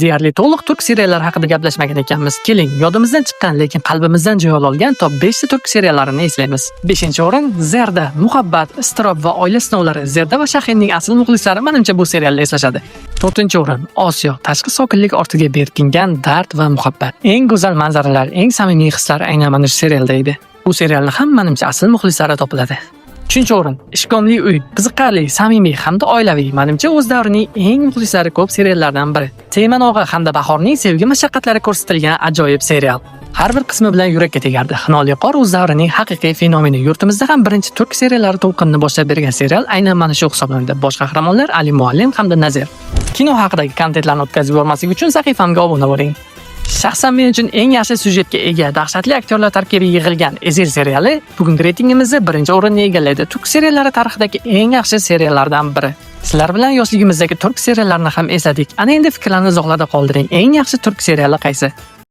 Deyarli to'liq turk seriallari haqida gaplashmagan ekanmiz. Keling, yodimizdan chiqqan lekin qalbimizdan joy olgan top 5 ta turk seriallarini eslaymiz. 5-o'rin Zerda, Muhabbat, Iztirob va oila sinovlari. Zerda va Shahinning asl muxlislari menimcha bu serialni eslashadi. 4-o'rin Osiyo, tashqi sokinlik ortiga berkingan dard va muhabbat. Eng go'zal manzaralar, eng samimiy hislar aynan mana shu serialda edi. Bu serialni ham menimcha asl muxlislari topiladi. 3-o'rin Ishkomli uy, qiziqarli, samimiy hamda oilaviy. Menimcha o'z davrining eng muxlislari ko'p seriallardan biri. Teymon og'a hamda Bahorning sevgi mashaqqatlari ko'rsatilgan ajoyib serial. Har bir qismi bilan yurakka tegardi. Xinoli qor o'z davrining haqiqiy fenomeni. Yurtimizda ham birinchi turk seriallari to'lqinini boshlab bergan serial aynan mana shu hisoblanadi. Bosh qahramonlar Ali Muallim hamda Nazir. Kino haqidagi kontentlarni o'tkazib yubormaslik uchun sahifamga obuna bo'ling. Shaxsan men uchun eng yaxshi syujetga ega, dahshatli aktyorlar tarkibi yig'ilgan Ezil seriali bugungi reytingimizda 1-o'rinni egallaydi. Turk seriallari tarixidagi eng yaxshi seriallardan biri. Sizlar bilan yoshligimizdagi turk seriallarini ham esladik. Ana endi fikrlarni izohlarda qoldiring. Eng yaxshi turk seriali qaysi?